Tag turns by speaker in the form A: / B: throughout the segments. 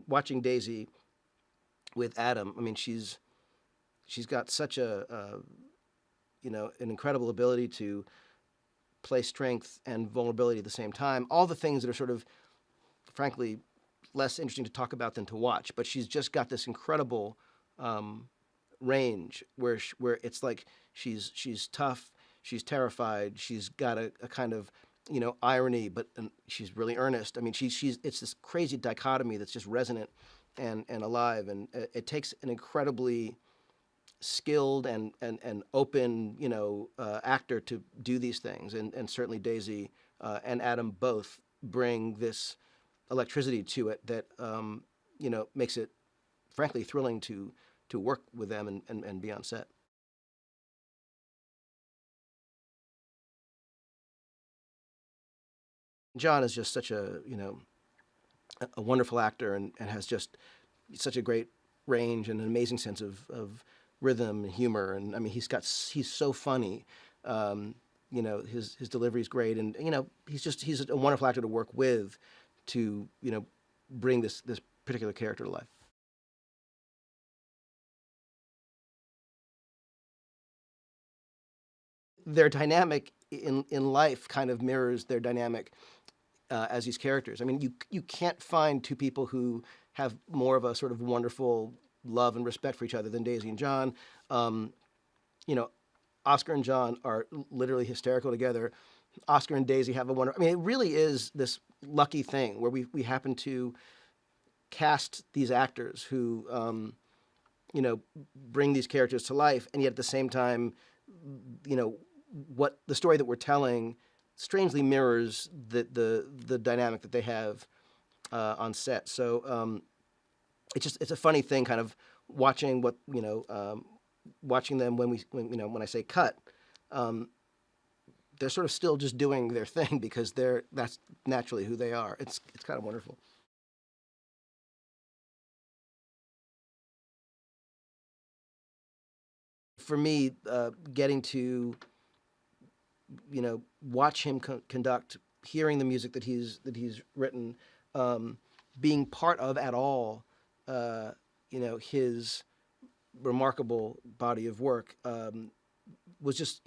A: watching Daisy with Adam, I mean, she's got such an incredible ability to play strength and vulnerability at the same time. All the things that are sort of, frankly, less interesting to talk about than to watch. But she's just got this incredible range where it's like she's tough, she's terrified, she's got a kind of irony, but she's really earnest. I mean, it's this crazy dichotomy that's just resonant and alive, and it takes an incredibly skilled and open actor to do these things, and certainly Daisy and Adam both bring this electricity to it that makes it frankly thrilling to work with them and be on set. John is just such a wonderful actor and has just such a great range and an amazing sense of rhythm and humor. And I mean, he's so funny. His delivery is great, and he's a wonderful actor to work with to bring this particular character to life. Their dynamic in life kind of mirrors their dynamic as these characters. I mean, you can't find two people who have more of a sort of wonderful love and respect for each other than Daisy and John. You know, Oscar and John are literally hysterical together. Oscar and Daisy have a wonder. I mean, it really is this lucky thing where we happen to cast these actors who bring these characters to life, and yet at the same time, what the story that we're telling strangely mirrors the dynamic that they have on set. So it's a funny thing, kind of watching watching them when I say cut, they're sort of still just doing their thing because that's naturally who they are. It's kind of wonderful. For me, getting to watch him conduct, hearing the music that he's written, being part of at all, his remarkable body of work was just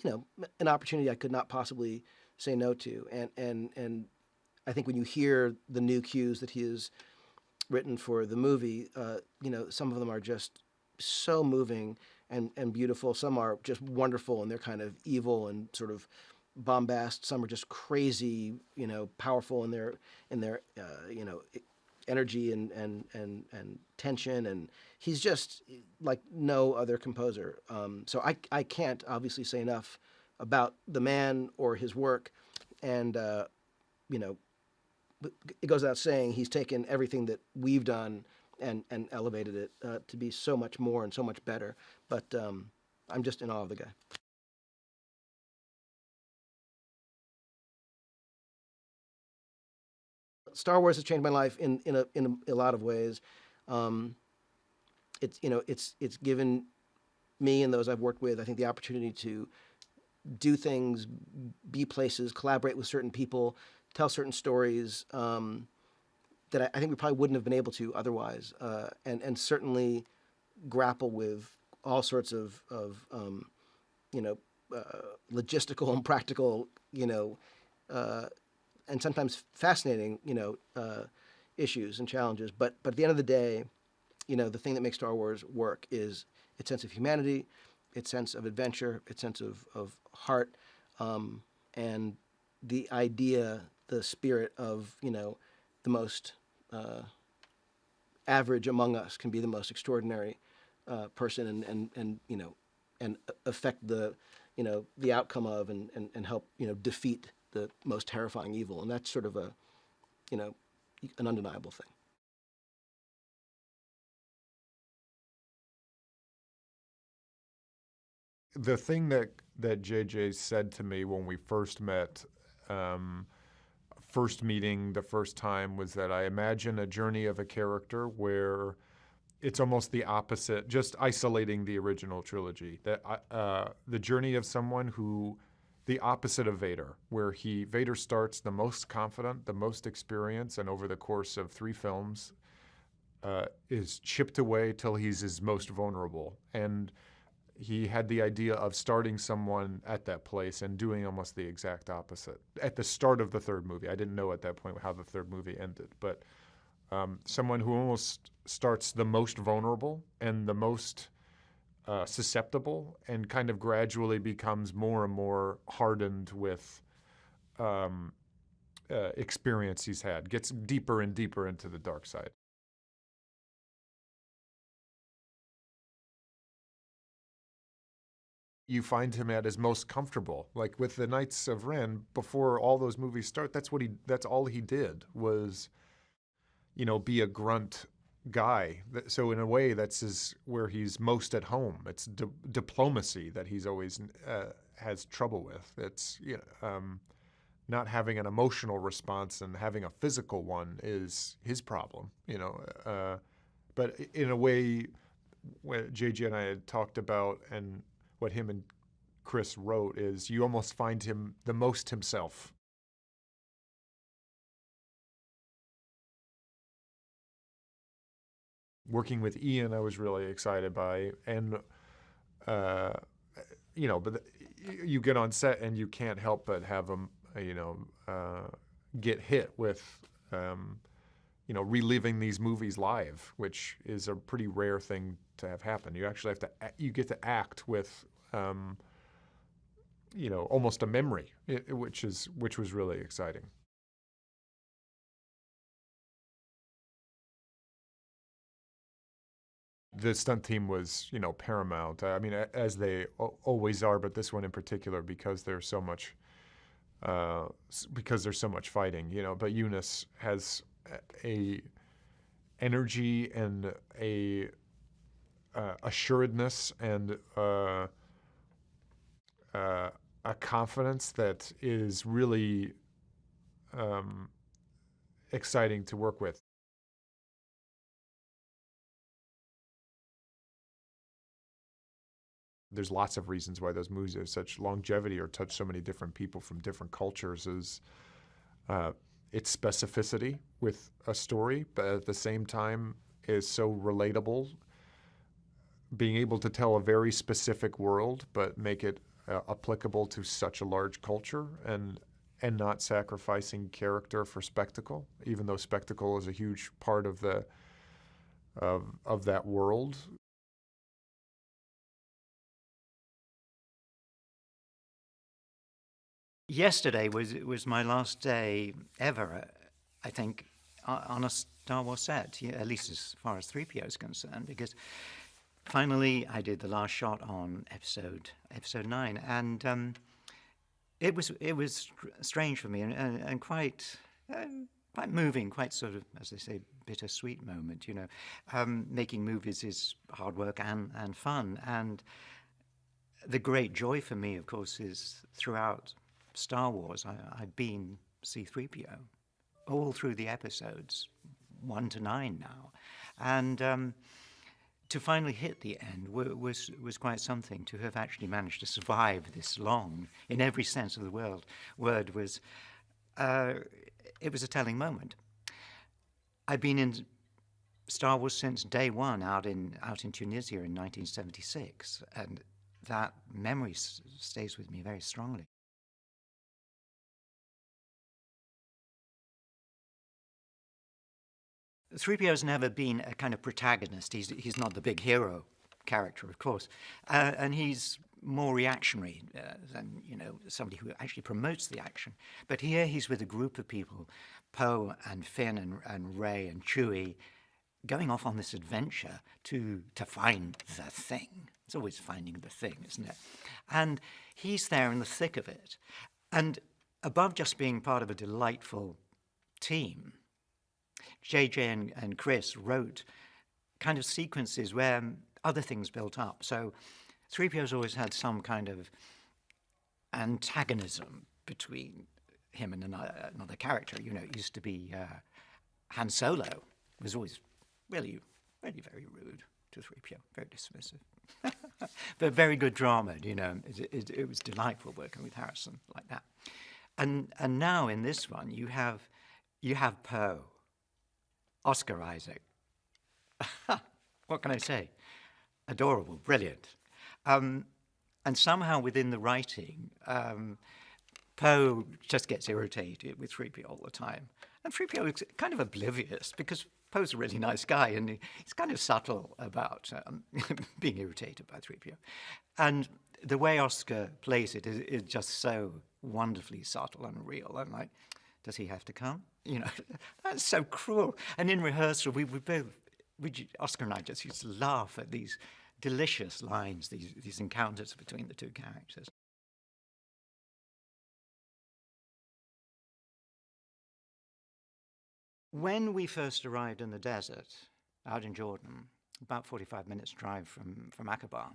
A: an opportunity I could not possibly say no to. And I think when you hear the new cues that he has written for the movie, some of them are just so moving and beautiful. Some are just wonderful and they're kind of evil and sort of bombast. Some are just crazy, powerful in their energy and tension. And he's just like no other composer. So I can't obviously say enough about the man or his work. And it goes without saying he's taken everything that we've done and elevated it to be so much more and so much better. But I'm just in awe of the guy. Star Wars has changed my life in a lot of ways. It's given me and those I've worked with, I think, the opportunity to do things, be places, collaborate with certain people, tell certain stories that I think we probably wouldn't have been able to otherwise, and certainly grapple with all sorts of logistical and practical, and sometimes fascinating, issues and challenges. But at the end of the day, the thing that makes Star Wars work is its sense of humanity, its sense of adventure, its sense of heart, and the idea, the spirit of the most average among us can be the most extraordinary person, and affect the the outcome of and help defeat the most terrifying evil. And that's sort of an undeniable thing.
B: The thing that JJ said to me when we first met, first meeting the first time, was that I imagine a journey of a character where it's almost the opposite, just isolating the original trilogy. That the journey of someone who, the opposite of Vader, where Vader starts the most confident, the most experienced, and over the course of 3 films, is chipped away till he's his most vulnerable. And he had the idea of starting someone at that place and doing almost the exact opposite at the start of the third movie. I didn't know at that point how the third movie ended, but someone who almost starts the most vulnerable and the most susceptible, and kind of gradually becomes more and more hardened with experience he's had, gets deeper and deeper into the dark side. You find him at his most comfortable, like with the Knights of Ren. Before all those movies start, that's all he did was, be a grunt guy. So in a way, that's where he's most at home. It's diplomacy that he's always has trouble with. It's not having an emotional response and having a physical one is his problem. But in a way, what JJ and I had talked about, and what him and Chris wrote, is you almost find him the most himself. Working with Ian, I was really excited by, and but you get on set and you can't help but have him, get hit with, reliving these movies live, which is a pretty rare thing to have happen. You actually you get to act with, almost a memory, which was really exciting. The stunt team was, paramount. I mean, as they always are, but this one in particular, because there's so much fighting, But Eunice has a energy and a assuredness and a confidence that is really exciting to work with. There's lots of reasons why those movies have such longevity or touch so many different people from different cultures. Is its specificity with a story, but at the same time is so relatable. Being able to tell a very specific world, but make it applicable to such a large culture, and not sacrificing character for spectacle, even though spectacle is a huge part of that world.
C: Yesterday was my last day ever, I think, on a Star Wars set, at least as far as 3PO is concerned, because finally I did the last shot on episode 9, and it was strange for me, and quite moving, quite sort of, as they say, bittersweet moment. Making movies is hard work and fun, and the great joy for me, of course, is throughout Star Wars, I've been C-3PO all through the episodes, 1 to 9 now, and to finally hit the end was quite something. To have actually managed to survive this long, in every sense of the word, was it was a telling moment. I've been in Star Wars since day one, out in Tunisia in 1976, and that memory stays with me very strongly. 3PO's never been a kind of protagonist. He's not the big hero character, of course, and he's more reactionary than somebody who actually promotes the action. But here he's with a group of people, Poe and Finn and Rey and Chewie, going off on this adventure to find the thing. It's always finding the thing, isn't it? And he's there in the thick of it. And above just being part of a delightful team, JJ and Chris wrote kind of sequences where other things built up. So 3PO's always had some kind of antagonism between him and another character. It used to be Han Solo was always really, really very rude to 3PO, very dismissive. But very good drama, It was delightful working with Harrison like that. And now in this one, you have Poe, Oscar Isaac, what can I say? Adorable, brilliant. And somehow within the writing, Poe just gets irritated with 3PO all the time. And 3PO is kind of oblivious because Poe's a really nice guy and he's kind of subtle about being irritated by 3PO. And the way Oscar plays it is just so wonderfully subtle and real. I'm like, does he have to come? You know, that's so cruel. And in rehearsal, Oscar and I just used to laugh at these delicious lines, these encounters between the two characters. When we first arrived in the desert, out in Jordan, about 45 minutes drive from Aqaba,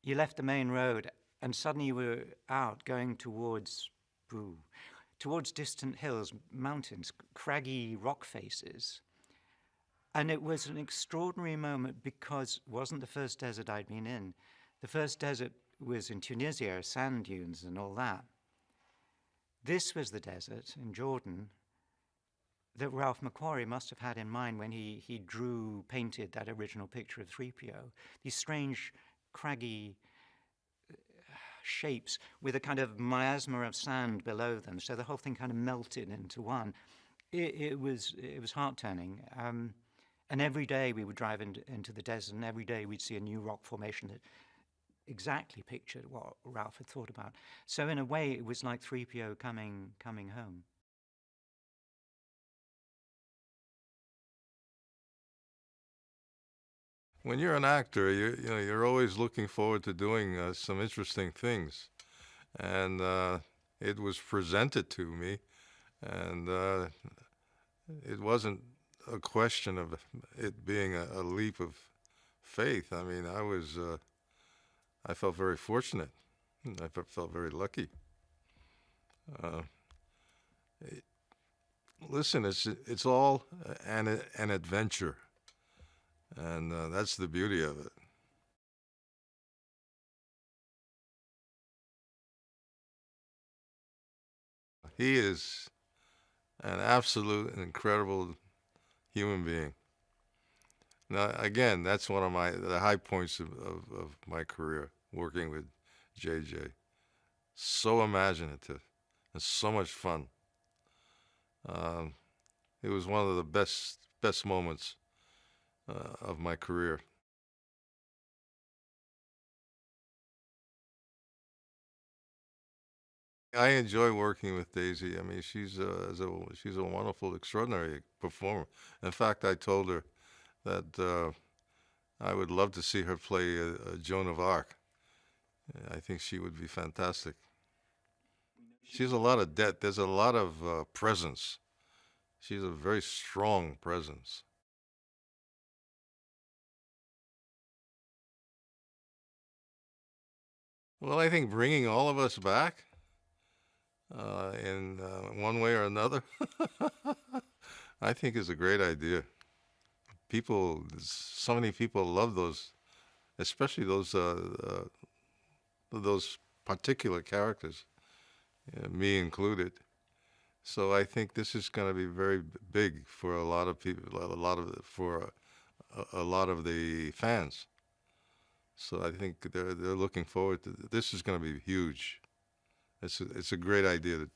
C: you left the main road and suddenly you were out going towards distant hills, mountains, craggy rock faces. And it was an extraordinary moment because it wasn't the first desert I'd been in. The first desert was in Tunisia, sand dunes and all that. This was the desert in Jordan that Ralph McQuarrie must have had in mind when he painted that original picture of 3PO. These strange, craggy shapes with a kind of miasma of sand below them, so the whole thing kind of melted into one. It was heart-turning. And every day we would drive into the desert, and every day we'd see a new rock formation that exactly pictured what Ralph had thought about. So in a way, it was like 3PO coming home.
D: When you're an actor, you're always looking forward to doing some interesting things, and it was presented to me, and it wasn't a question of it being a leap of faith. I mean, I felt very fortunate. I felt very lucky. Listen, it's all an adventure, and that's the beauty of it. He is an absolute incredible human being. Now, again, that's one of the high points of my career, working with JJ. So imaginative and so much fun. It was one of the best moments of my career. I enjoy working with Daisy. I mean, she's a wonderful, extraordinary performer. In fact, I told her that I would love to see her play Joan of Arc. I think she would be fantastic. She has a lot of depth. There's a lot of presence. She's a very strong presence. Well, I think bringing all of us back in one way or another, I think is a great idea. So many people love those, especially those particular characters, me included. So I think this is going to be very big for a lot of people, for a lot of the fans. So I think they're looking forward to this. Is going to be huge. It's a great idea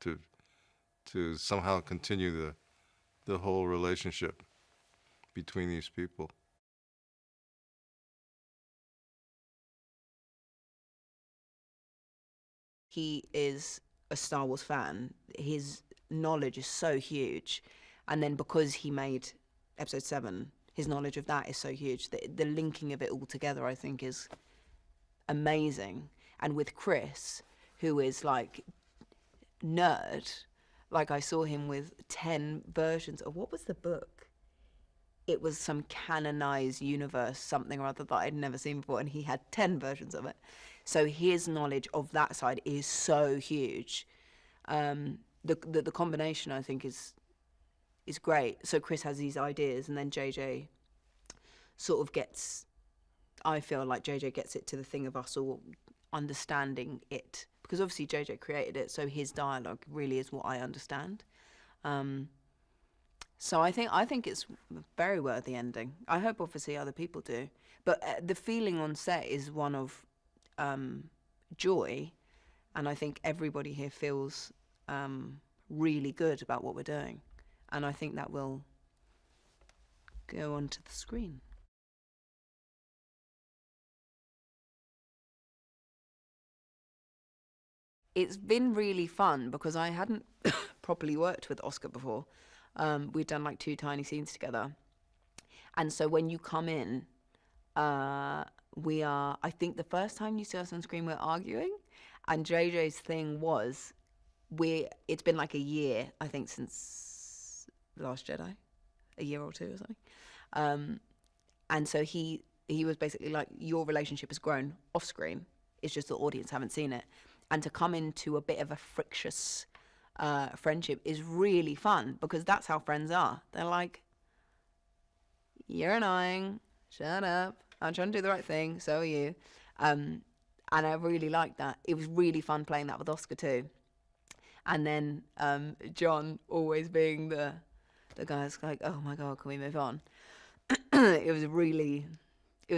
D: to somehow continue the whole relationship between these people.
E: He is a Star Wars fan. His knowledge is so huge, and then because he made Episode 7, his knowledge of that is so huge. The linking of it all together, I think, is amazing. And with Chris, who is like nerd, like I saw him with 10 versions of, what was the book? It was some canonized universe, something or other that I'd never seen before, and he had 10 versions of it. So his knowledge of that side is so huge. The combination, I think, is great. So Chris has these ideas, and then JJ sort of gets, I feel like JJ gets it to the thing of us all understanding it. Because obviously JJ created it, so his dialogue really is what I understand. So I think it's a very worthy ending. I hope obviously other people do, but the feeling on set is one of joy, and I think everybody here feels really good about what we're doing, and I think that will go onto the screen. It's been really fun because I hadn't properly worked with Oscar before. We'd done like 2 tiny scenes together. And so when you come in, we are, I think the first time you see us on screen, we're arguing. And JJ's thing was, it's been like a year, I think, since The Last Jedi, a year or 2 or something. And so he was basically like, your relationship has grown off screen. It's just the audience haven't seen it. And to come into a bit of a frictious friendship is really fun, because that's how friends are. They're like, you're annoying, shut up, I'm trying to do the right thing, so are you. And I really liked that. It was really fun playing that with Oscar too. And then John always being the guy that's like, oh my God, can we move on? It was great. It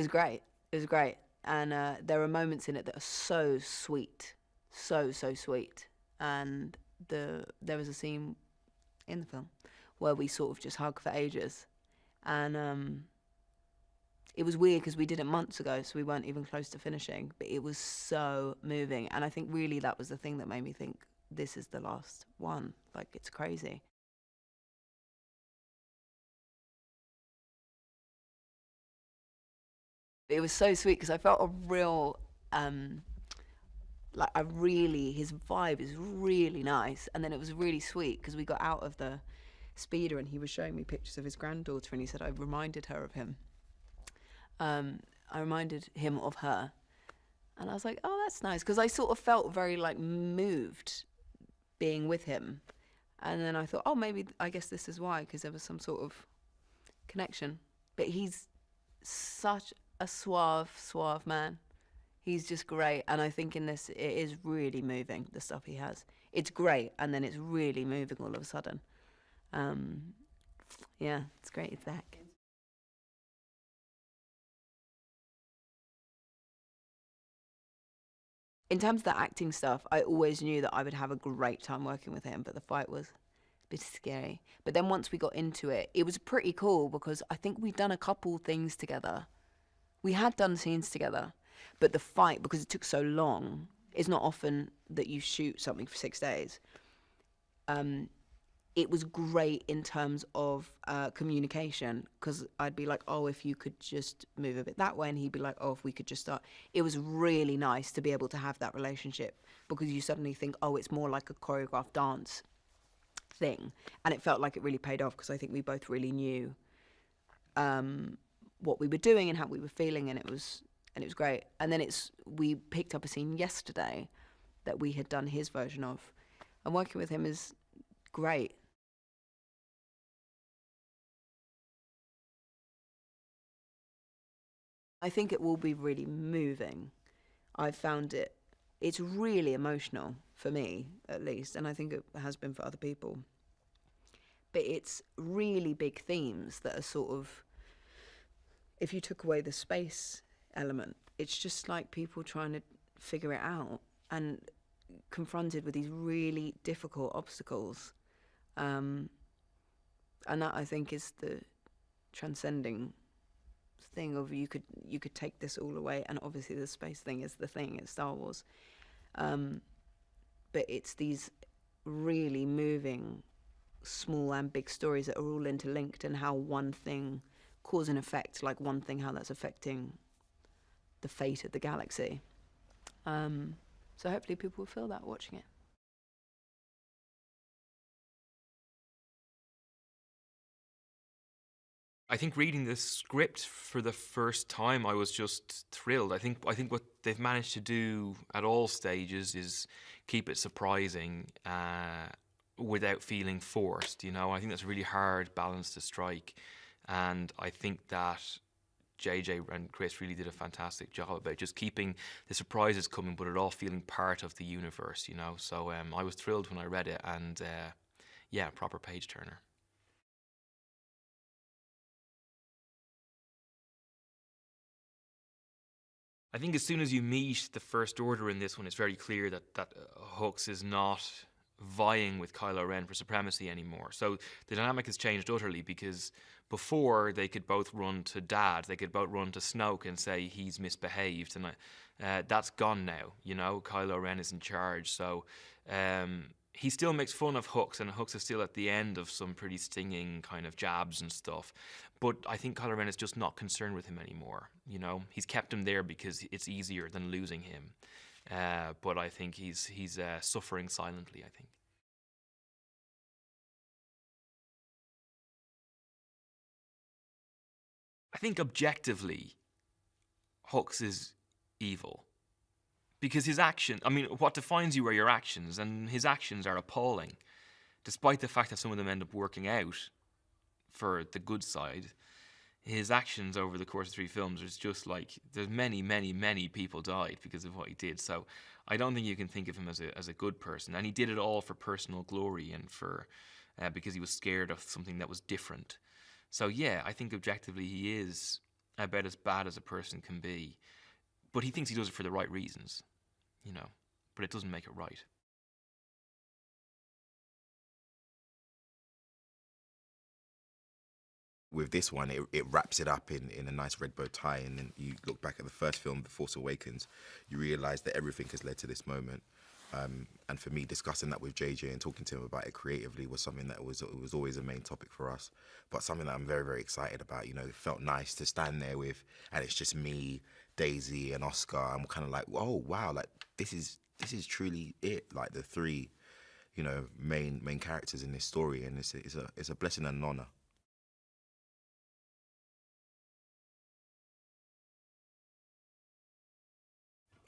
E: was great. And there are moments in it that are so sweet, so sweet. And there was a scene in the film where we sort of just hug for ages. And it was weird because we did it months ago, so we weren't even close to finishing, but it was so moving. And I think really that was the thing that made me think, this is the last one. Like, it's crazy. It was so sweet because I felt a real, his vibe is really nice. And then it was really sweet because we got out of the speeder and he was showing me pictures of his granddaughter, and he said I reminded her of him. I reminded him of her. And I was like, oh, that's nice, because I sort of felt very like moved being with him. And then I thought, oh, maybe, I guess this is why, because there was some sort of connection. But he's such a suave man. He's just great. And I think in this, it is really moving, the stuff he has. It's great, and then it's really moving all of a sudden. Yeah, it's great, it's back. In terms of the acting stuff, I always knew that I would have a great time working with him, but the fight was a bit scary. But then once we got into it, it was pretty cool because I think we'd done a couple things together. We had done scenes together, but the fight, because it took so long, it's not often that you shoot something for 6 days. It was great in terms of communication, because I'd be like, oh, if you could just move a bit that way, and he'd be like, oh, if we could just start. It was really nice to be able to have that relationship, because you suddenly think, oh, it's more like a choreographed dance thing. And it felt like it really paid off, because I think we both really knew what we were doing and how we were feeling, and it was great. And then we picked up a scene yesterday that we had done his version of, and working with him is great. I think it will be really moving. I've found it's really emotional for me, at least, and I think it has been for other people. But it's really big themes that are sort of, if you took away the space element, it's just like people trying to figure it out and confronted with these really difficult obstacles. And that, I think, is the transcending thing of you could take this all away, and obviously the space thing is the thing, it's Star Wars. But it's these really moving small and big stories that are all interlinked, and how one thing cause and effect, like one thing, how that's affecting the fate of the galaxy. So hopefully people will feel that watching it.
F: I think reading the script for the first time, I was just thrilled. I think what they've managed to do at all stages is keep it surprising without feeling forced. You know, I think that's a really hard balance to strike, and I think that JJ and Chris really did a fantastic job about just keeping the surprises coming, but it all feeling part of the universe. You know, so I was thrilled when I read it, and yeah, proper page turner. I think as soon as you meet the First Order in this one, it's very clear that Hux is not vying with Kylo Ren for supremacy anymore. So the dynamic has changed utterly, because before they could both run to Dad, they could both run to Snoke and say he's misbehaved, and that's gone now. You know, Kylo Ren is in charge, so he still makes fun of Hux, and Hux is still at the end of some pretty stinging kind of jabs and stuff. But I think Kylo Ren is just not concerned with him anymore. You know, he's kept him there because it's easier than losing him. But I think he's suffering silently, I think. I think objectively, Hux is evil. Because his action, I mean, what defines you are your actions, and his actions are appalling. Despite the fact that some of them end up working out for the good side, his actions over the course of 3 films is just like, there's many, many, many people died because of what he did. So I don't think you can think of him as a good person. And he did it all for personal glory and for because he was scared of something that was different. So yeah, I think objectively he is about as bad as a person can be. But he thinks he does it for the right reasons, you know. But it doesn't make it right.
G: With this one, it wraps it up in a nice red bow tie, and then you look back at the first film, The Force Awakens, you realise that everything has led to this moment. And for me, discussing that with JJ and talking to him about it creatively was something that was always a main topic for us, but something that I'm very, very excited about. You know, it felt nice to stand there with, and it's just me, Daisy, and Oscar. I'm kind of like, oh wow, like this is truly it. Like the 3, you know, main characters in this story, and it's a blessing and an honor.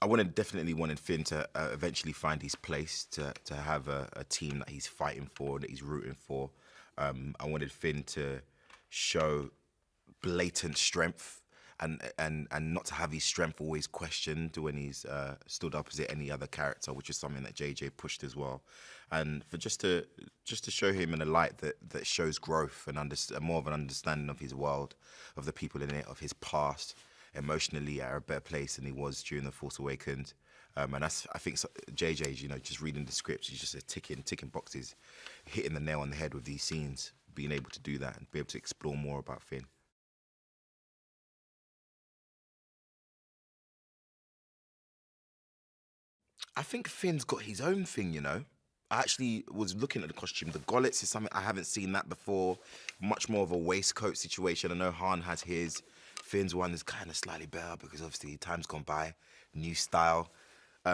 G: I definitely wanted Finn to eventually find his place, to have a team that he's fighting for, that he's rooting for. I wanted Finn to show blatant strength and not to have his strength always questioned when he's stood opposite any other character, which is something that JJ pushed as well. And for just to show him in a light that shows growth and more of an understanding of his world, of the people in it, of his past, emotionally at a better place than he was during The Force Awakens. And that's, I think, JJ's, you know, just reading the scripts, he's just ticking boxes, hitting the nail on the head with these scenes, being able to do that and be able to explore more about Finn. I think Finn's got his own thing, you know. I actually was looking at the costume. The gollets is something I haven't seen that before. Much more of a waistcoat situation. I know Han has his. Finn's one is kind of slightly better because obviously time's gone by, new style.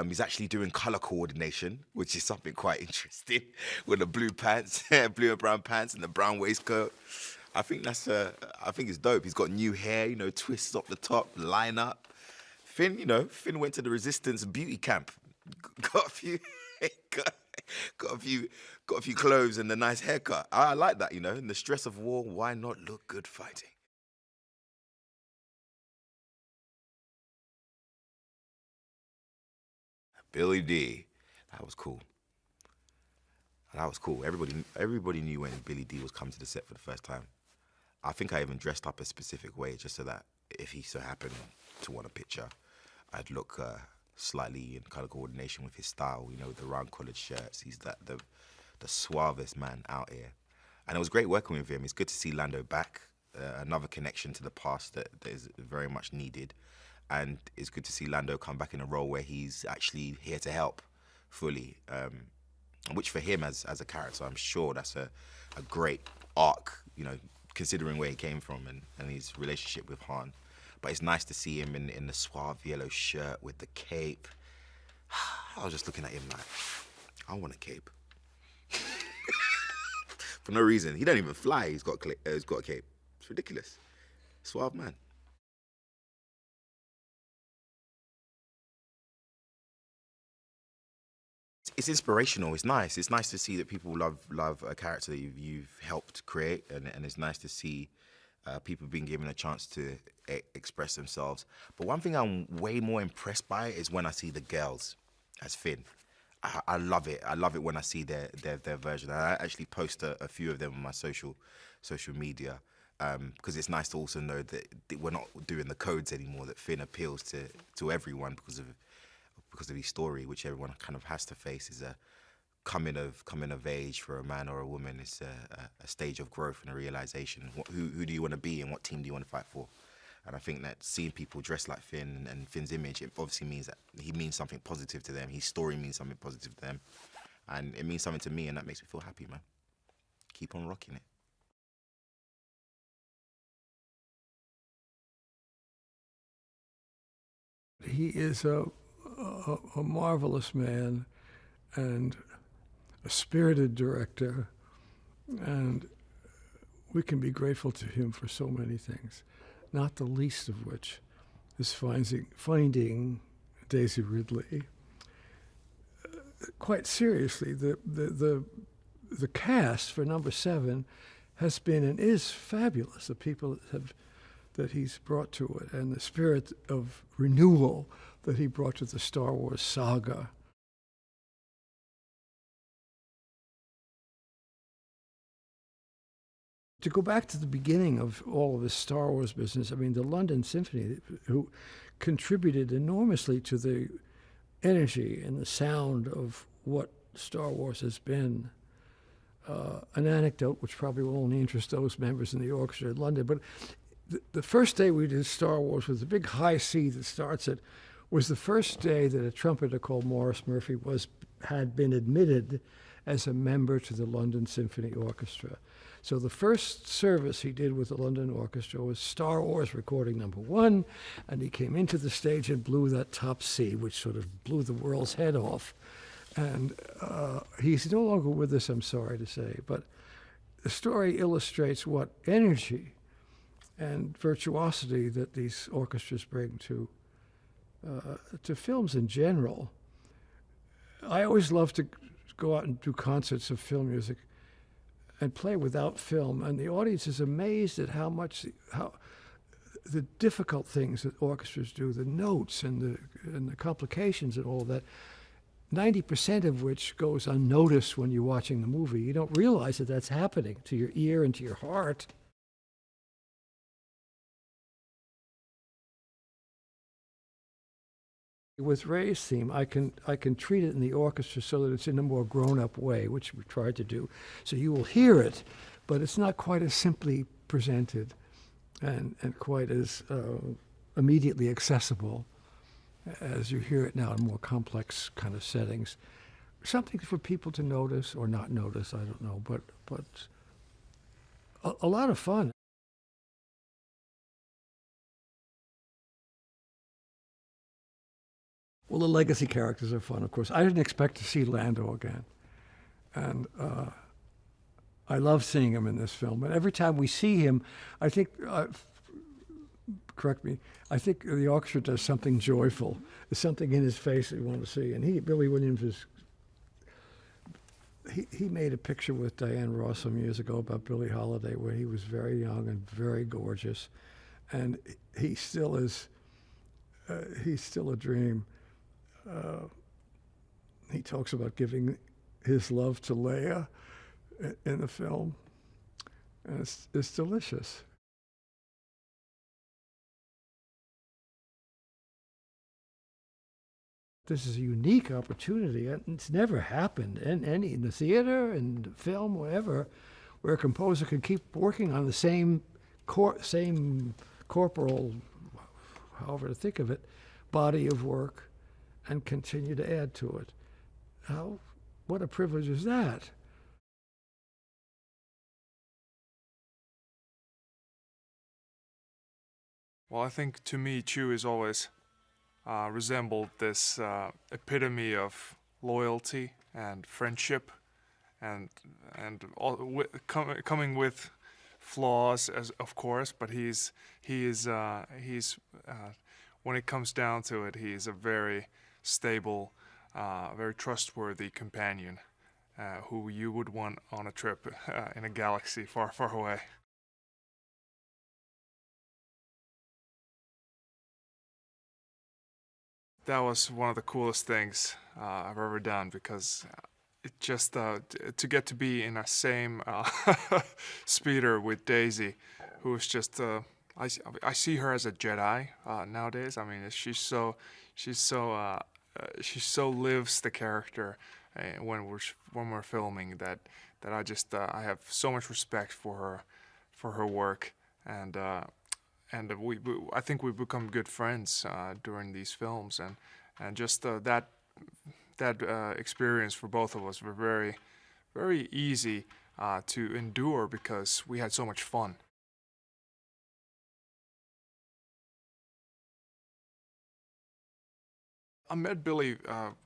G: He's actually doing color coordination, which is something quite interesting, with the blue pants, blue and brown pants, and the brown waistcoat. I think I think it's dope. He's got new hair, you know, twists up the top, line up. Finn, you know, Finn went to the Resistance beauty camp, got a few, got a few clothes and a nice haircut. I like that, you know. In the stress of war, why not look good fighting? Billy D, that was cool. That was cool. Everybody knew when Billy D was coming to the set for the first time. I think I even dressed up a specific way just so that if he so happened to want a picture, I'd look slightly in color coordination with his style. You know, the round collared shirts. He's the suavest man out here, and it was great working with him. It's good to see Lando back. Another connection to the past that is very much needed. And it's good to see Lando come back in a role where he's actually here to help fully, which for him as a character, I'm sure that's a great arc, you know, considering where he came from and his relationship with Han. But it's nice to see him in the suave yellow shirt with the cape. I was just looking at him like, I want a cape. For no reason. He don't even fly, he's got a cape. It's ridiculous. Suave man. It's inspirational. It's nice. It's nice to see that people love a character that you've helped create, and it's nice to see people being given a chance to express themselves. But one thing I'm way more impressed by is when I see the girls as Finn. I love it. I love it when I see their version. And I actually post a few of them on my social media, because it's nice to also know that we're not doing the codes anymore. That Finn appeals to everyone because of his story, which everyone kind of has to face. Is a coming of age for a man or a woman. It's a stage of growth and a realization. Who do you want to be and what team do you want to fight for? And I think that seeing people dressed like Finn and Finn's image, it obviously means that he means something positive to them. His story means something positive to them. And it means something to me, and that makes me feel happy, man. Keep on rocking it.
H: He is a marvelous man and a spirited director, and we can be grateful to him for so many things, not the least of which is finding Daisy Ridley. Quite seriously, the cast for number 7 has been and is fabulous. The people that he's brought to it, and the spirit of renewal that he brought to the Star Wars saga. To go back to the beginning of all of this Star Wars business, I mean, the London Symphony, who contributed enormously to the energy and the sound of what Star Wars has been. An anecdote which probably will only interest those members in the orchestra in London, but the first day we did Star Wars with the big high C that starts it was the first day that a trumpeter called Maurice Murphy had been admitted as a member to the London Symphony Orchestra. So the first service he did with the London Orchestra was Star Wars recording number 1, and he came into the stage and blew that top C, which sort of blew the world's head off. And he's no longer with us, I'm sorry to say, but the story illustrates what energy and virtuosity that these orchestras bring to films in general. I always love to go out and do concerts of film music and play without film, and the audience is amazed at how the difficult things that orchestras do, the notes and the complications and all that, 90% of which goes unnoticed when you're watching the movie. You don't realize that that's happening to your ear and to your heart. With Ray's theme, I can treat it in the orchestra so that it's in a more grown-up way, which we tried to do. So you will hear it, but it's not quite as simply presented and quite as immediately accessible as you hear it now in more complex kind of settings. Something for people to notice or not notice, I don't know, but a lot of fun. Well, the legacy characters are fun, of course. I didn't expect to see Lando again. And I love seeing him in this film. And every time we see him, I think, correct me, I think the orchestra does something joyful. There's something in his face that you want to see. And Billy Williams he made a picture with Diane Ross some years ago about Billie Holiday where he was very young and very gorgeous. And he still is, he's still a dream. He talks about giving his love to Leia in the film, and it's delicious. This is a unique opportunity, and it's never happened in the theater and film, wherever, where a composer can keep working on the same corporal, however to think of it, body of work, and continue to add to it. What a privilege is that?
I: Well, I think to me, Chew has always resembled this epitome of loyalty and friendship, and coming with flaws, as of course. But he's when it comes down to it, he's a very stable, very trustworthy companion who you would want on a trip in a galaxy far, far away. That was one of the coolest things I've ever done, because it just to get to be in a same speeder with Daisy, who is just I see her as a Jedi nowadays. I mean, she's so lives the character when we're filming, that I have so much respect for her work, and I think we've become good friends during these films, and just that experience for both of us were very, very easy to endure, because we had so much fun. I met Billy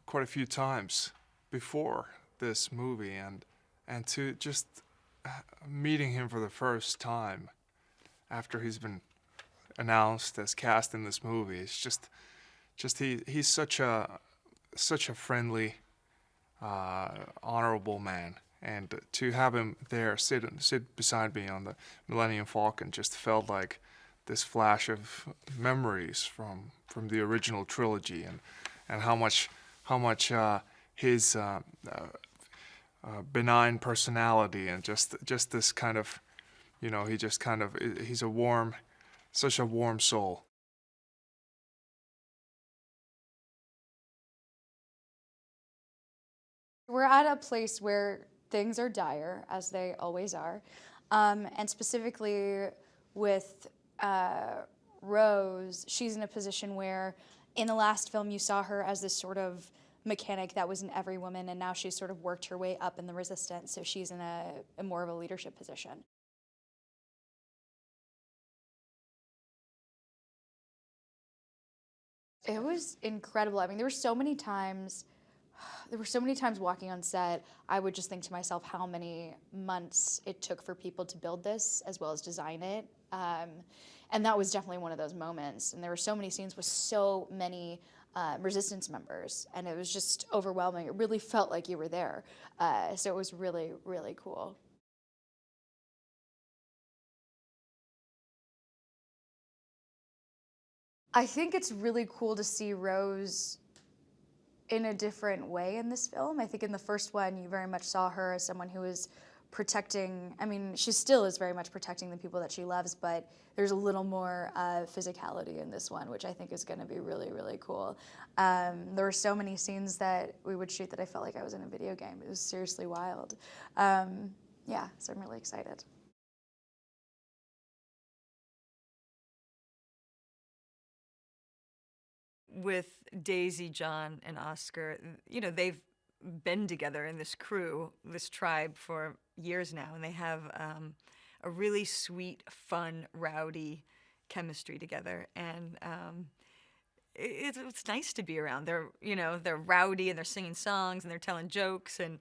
I: quite a few times before this movie, and to just meeting him for the first time after he's been announced as cast in this movie, it's just he's such a friendly, honorable man, and to have him there sit beside me on the Millennium Falcon just felt like this flash of memories from the original trilogy, and how much his benign personality, and just this kind of, he's such a warm soul.
J: We're at a place where things are dire, as they always are, and specifically with Rose, she's in a position where in the last film you saw her as this sort of mechanic that was in every woman, and now she's sort of worked her way up in the resistance, so she's in a more of a leadership position. It was incredible. I mean, there were so many times walking on set, I would just think to myself how many months it took for people to build this as well as design it. And that was definitely one of those moments. And there were so many scenes with so many resistance members, and it was just overwhelming. It really felt like you were there. So it was really, really cool. I think it's really cool to see Rose in a different way in this film. I think in the first one, you very much saw her as someone who was protecting, I mean, she still is very much protecting the people that she loves, but there's a little more physicality in this one, which I think is gonna be really, really cool. There were so many scenes that we would shoot that I felt like I was in a video game. It was seriously wild. Yeah, so I'm really excited.
K: With Daisy, John, and Oscar, you know, they've been together in this crew, this tribe, for years now, and they have a really sweet, fun, rowdy chemistry together, and it's nice to be around. They're rowdy, and they're singing songs, and they're telling jokes, and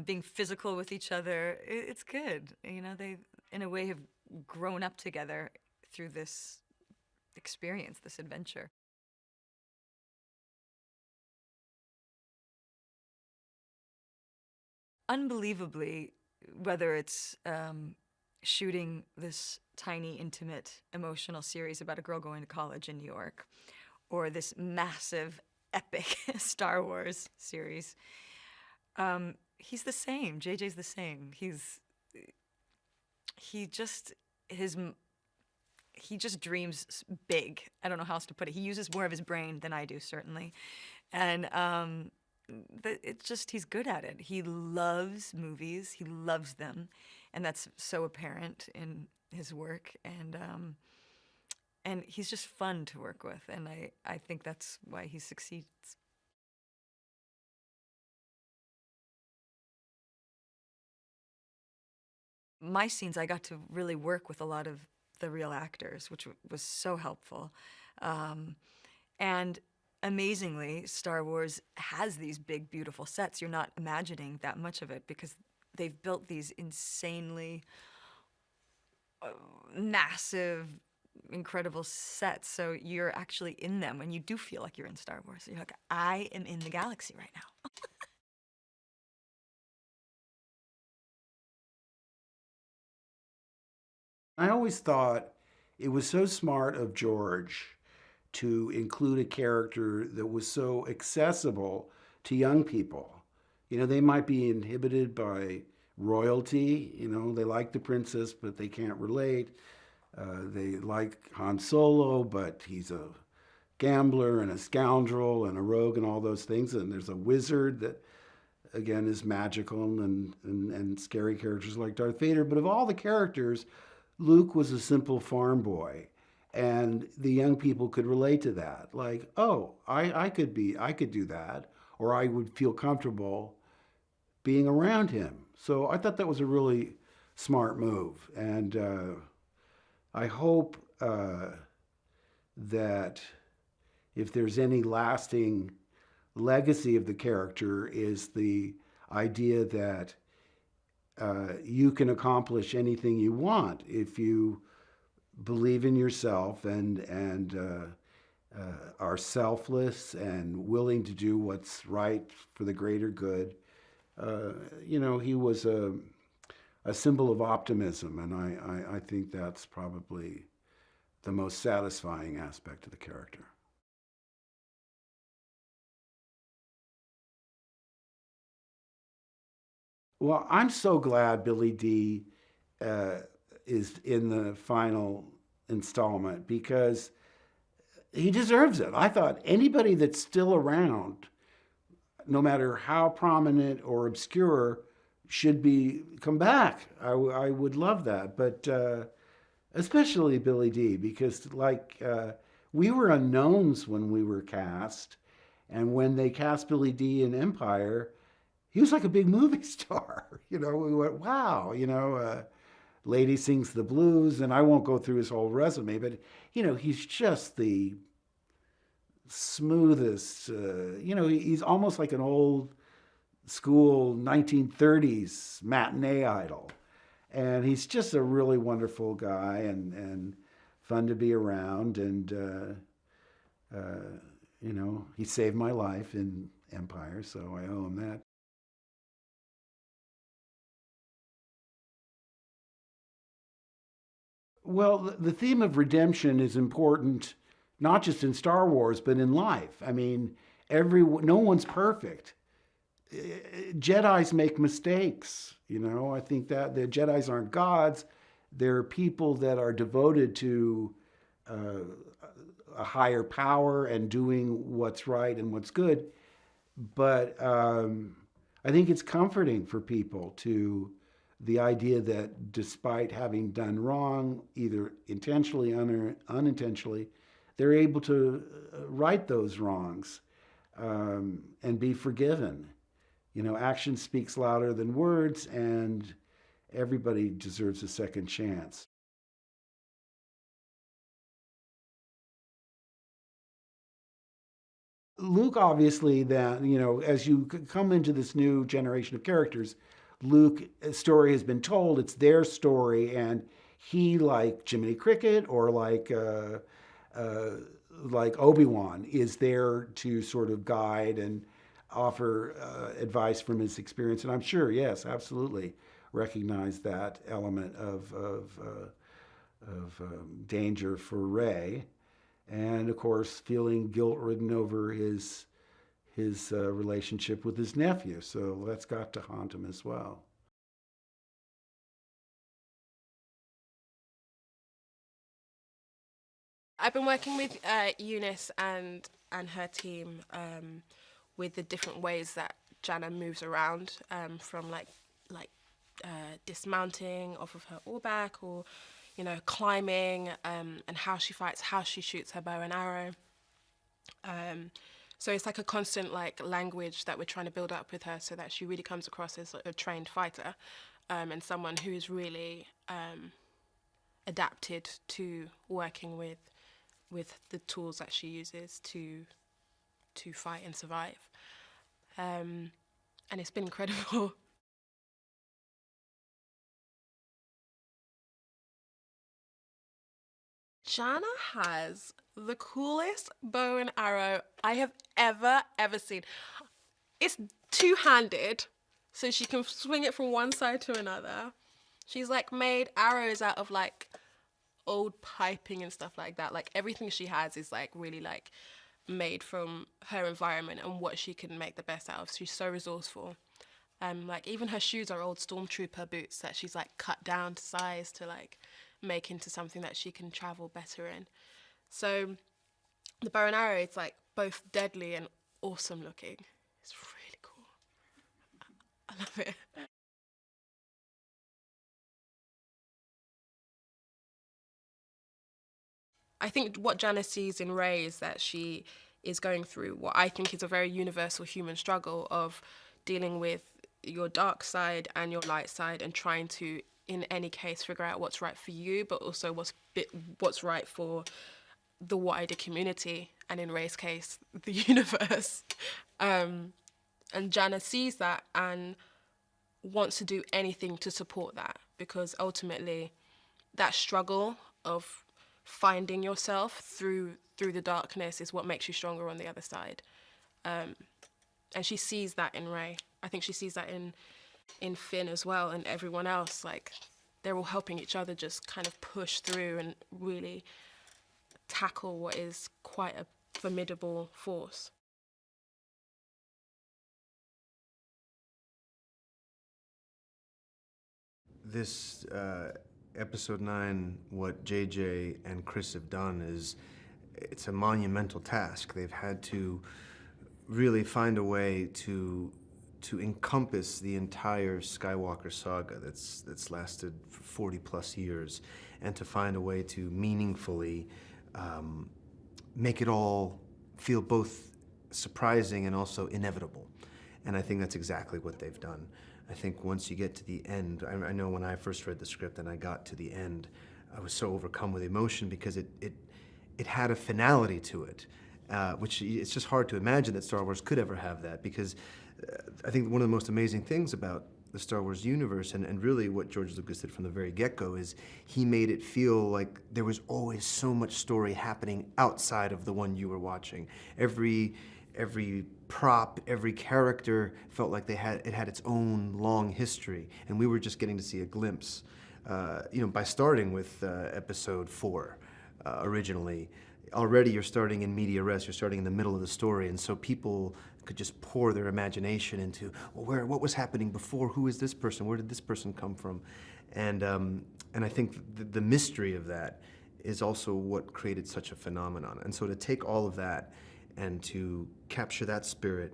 K: being physical with each other. It's good. You know, they, in a way, have grown up together through this experience, this adventure. Unbelievably, whether it's shooting this tiny, intimate, emotional series about a girl going to college in New York, or this massive, epic Star Wars series, he's the same. JJ's the same. He just dreams big. I don't know how else to put it. He uses more of his brain than I do, certainly, and he's good at it. He loves movies. He loves them, and that's so apparent in his work. And he's just fun to work with, and I think that's why he succeeds. My scenes, I got to really work with a lot of the real actors, which was so helpful. And amazingly, Star Wars has these big, beautiful sets. You're not imagining that much of it because they've built these insanely massive, incredible sets. So you're actually in them, and you do feel like you're in Star Wars. You're like, I am in the galaxy right now.
L: I always thought it was so smart of George to include a character that was so accessible to young people. You know, they might be inhibited by royalty. You know, they like the princess, but they can't relate. They like Han Solo, but he's a gambler and a scoundrel and a rogue and all those things. And there's a wizard that, again, is magical and scary characters like Darth Vader. But of all the characters, Luke was a simple farm boy. And the young people could relate to that. Like, oh, I could do that. Or I would feel comfortable being around him. So I thought that was a really smart move. And I hope that if there's any lasting legacy of the character is the idea that you can accomplish anything you want if you believe in yourself and are selfless and willing to do what's right for the greater good. You know, he was a symbol of optimism, and I think that's probably the most satisfying aspect of the character. Well, I'm so glad Billy Dee is in the final installment because he deserves it. I thought anybody that's still around, no matter how prominent or obscure, should come back. I would love that, but especially Billy Dee, because we were unknowns when we were cast, and when they cast Billy Dee in Empire, he was like a big movie star. You know, we went, wow, you know, Lady Sings the Blues, and I won't go through his whole resume, but, you know, he's just the smoothest, you know, he's almost like an old school 1930s matinee idol. And he's just a really wonderful guy and fun to be around. And, you know, he saved my life in Empire, so I owe him that. Well, the theme of redemption is important, not just in Star Wars, but in life. I mean, no one's perfect. Jedis make mistakes, you know. I think that the Jedis aren't gods. They're people that are devoted to a higher power and doing what's right and what's good. But I think it's comforting for people to the idea that despite having done wrong, either intentionally or unintentionally, they're able to right those wrongs and be forgiven. You know, action speaks louder than words, and everybody deserves a second chance. Luke, obviously, then, you know, as you come into this new generation of characters, Luke's story has been told. It's their story, and he, like Jiminy Cricket or like Obi-Wan, is there to sort of guide and offer advice from his experience. And I'm sure, yes, absolutely, recognize that element of danger for Rey, and of course feeling guilt-ridden over his relationship with his nephew. So that's got to haunt him as well.
M: I've been working with Eunice and her team with the different ways that Jannah moves around, from like dismounting off of her oarback, or, you know, climbing, and how she fights, how she shoots her bow and arrow. So it's like a constant like language that we're trying to build up with her, so that she really comes across as a trained fighter, and someone who is really adapted to working with the tools that she uses to fight and survive. And it's been incredible. Jannah has the coolest bow and arrow I have ever seen. It's two-handed, so she can swing it from one side to another. She's like made arrows out of like old piping and stuff like that. Like everything she has is like really like made from her environment and what she can make the best out of. She's so resourceful. Like even her shoes are old stormtrooper boots that she's like cut down to size to like make into something that she can travel better in. So the bow and arrow, it's like both deadly and awesome looking. It's really cool. I love it. I think what Janice sees in Rey is that she is going through what I think is a very universal human struggle of dealing with your dark side and your light side and trying to, in any case, figure out what's right for you, but also what's right for the wider community, and in Rey's case, the universe. And Janice sees that and wants to do anything to support that, because ultimately that struggle of finding yourself through the darkness is what makes you stronger on the other side. And she sees that in Rey. I think she sees that in Finn as well, and everyone else. Like, they're all helping each other just kind of push through and really tackle what is quite a formidable force.
A: This episode 9, what JJ and Chris have done it's a monumental task. They've had to really find a way to encompass the entire Skywalker saga that's lasted for 40 plus years, and to find a way to meaningfully make it all feel both surprising and also inevitable. And I think that's exactly what they've done. I think once you get to the end, I know when I first read the script and I got to the end, I was so overcome with emotion because it had a finality to it, which it's just hard to imagine that Star Wars could ever have that, because I think one of the most amazing things about the Star Wars universe, and really what George Lucas did from the very get-go, is he made it feel like there was always so much story happening outside of the one you were watching. Every prop, every character felt like it had its own long history, and we were just getting to see a glimpse. By starting with episode 4 originally, already you're starting in media res, you're starting in the middle of the story, and so people could just pour their imagination into, well, what was happening before? Who is this person? Where did this person come from? And I think the mystery of that is also what created such a phenomenon. And so to take all of that and to capture that spirit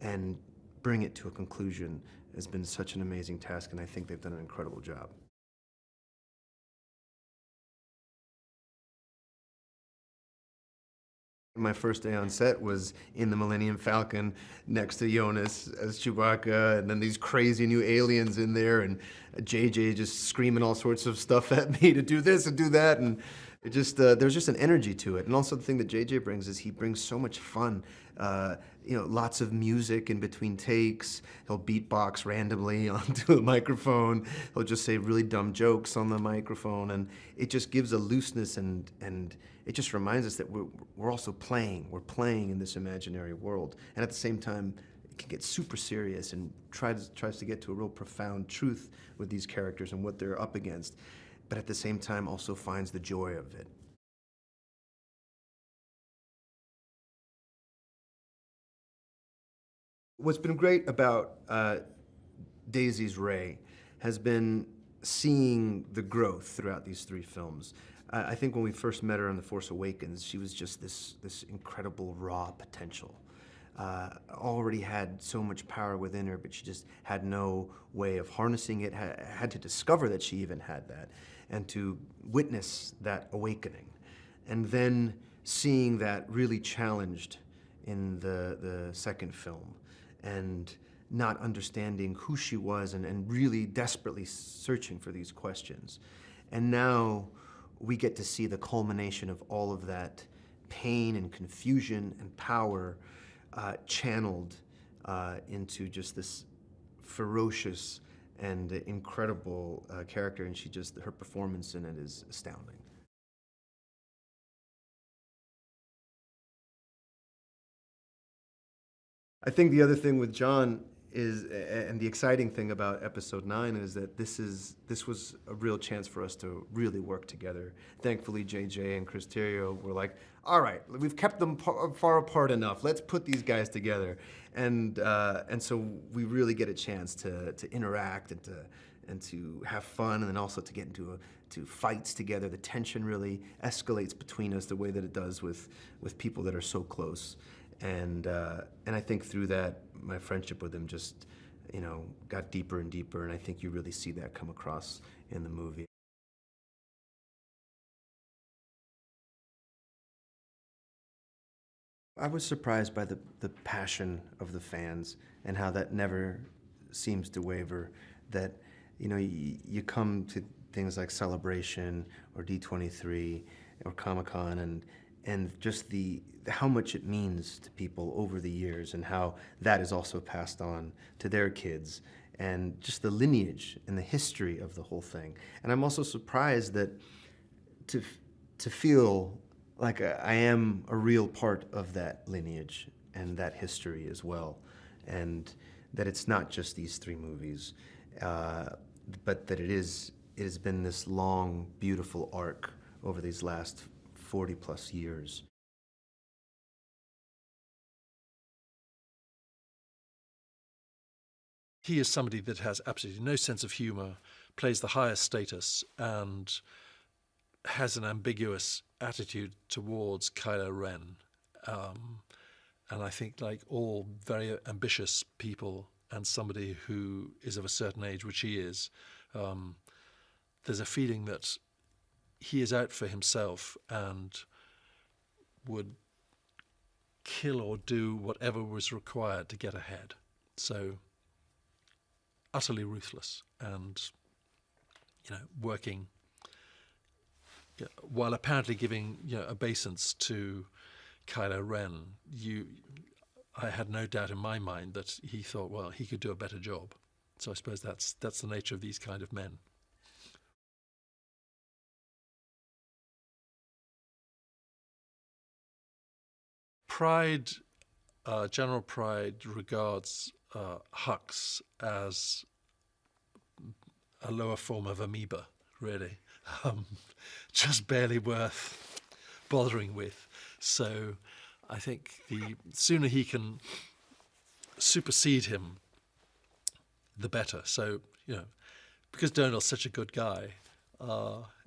A: and bring it to a conclusion has been such an amazing task, and I think they've done an incredible job. My first day on set was in the Millennium Falcon next to Jonas as Chewbacca, and then these crazy new aliens in there, and JJ just screaming all sorts of stuff at me to do this and do that, and it just there's just an energy to it. And also the thing that JJ brings is he brings so much fun. Lots of music in between takes. He'll beatbox randomly onto a microphone. He'll just say really dumb jokes on the microphone, and it just gives a looseness, and it just reminds us that we're also playing. We're playing in this imaginary world, and at the same time, it can get super serious and tries to get to a real profound truth with these characters and what they're up against, but at the same time also finds the joy of it. What's been great about Daisy's Rey has been seeing the growth throughout these 3 films. I think when we first met her in The Force Awakens, she was just this incredible raw potential. Already had so much power within her, but she just had no way of harnessing it, had to discover that she even had that, and to witness that awakening. And then seeing that really challenged in the second film, and not understanding who she was, and really desperately searching for these questions. And now we get to see the culmination of all of that pain and confusion and power channeled into just this ferocious and incredible character, and her performance in it is astounding. I think the other thing with John and the exciting thing about episode 9 is that this was a real chance for us to really work together. Thankfully, JJ and Chris Terrio were like, all right, we've kept them far apart enough. Let's put these guys together, and so we really get a chance to interact and to have fun, and then also to get into fights together. The tension really escalates between us the way that it does with people that are so close. And I think through that, my friendship with him just, got deeper and deeper, and I think you really see that come across in the movie. I was surprised by the passion of the fans and how that never seems to waver. That, you come to things like Celebration or D23 or Comic-Con and just how much it means to people over the years, and how that is also passed on to their kids, and just the lineage and the history of the whole thing. And I'm also surprised that to feel like I am a real part of that lineage and that history as well, and that it's not just these 3 movies, but that it has been this long, beautiful arc over these last 40 plus years.
N: He is somebody that has absolutely no sense of humor, plays the highest status, and has an ambiguous attitude towards Kylo Ren. And I think, like all very ambitious people, and somebody who is of a certain age, which he is, there's a feeling that he is out for himself and would kill or do whatever was required to get ahead. So utterly ruthless and, working while apparently giving obeisance to Kylo Ren. I had no doubt in my mind that he thought, well, he could do a better job. So I suppose that's the nature of these kind of men. Pride, General Pride regards Hux as a lower form of amoeba, really. Just barely worth bothering with. So I think the sooner he can supersede him, the better. So, because Donald's such a good guy,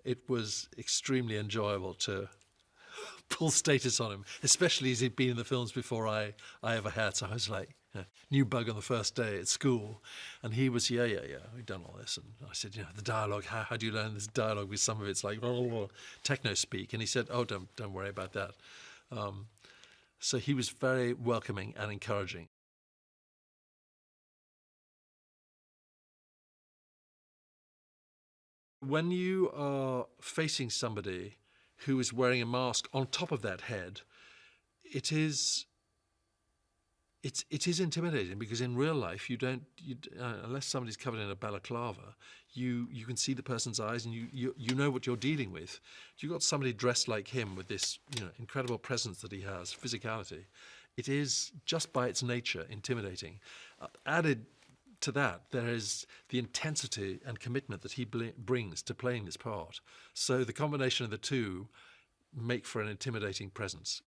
N: it was extremely enjoyable to pull status on him, especially as he'd been in the films before I ever had. So I was like, new bug on the first day at school. And he was, yeah, we've done all this. And I said, the dialogue, how do you learn this dialogue? With some of it's like techno speak. And he said, oh, don't worry about that. So he was very welcoming and encouraging. When you are facing somebody who is wearing a mask on top of that head, it is intimidating, because in real life unless somebody's covered in a balaclava, you can see the person's eyes and you know what you're dealing with. You've got somebody dressed like him with this incredible presence that he has, physicality. It is, just by its nature, intimidating. Added to that, there is the intensity and commitment that he brings to playing this part. So the combination of the two make for an intimidating presence.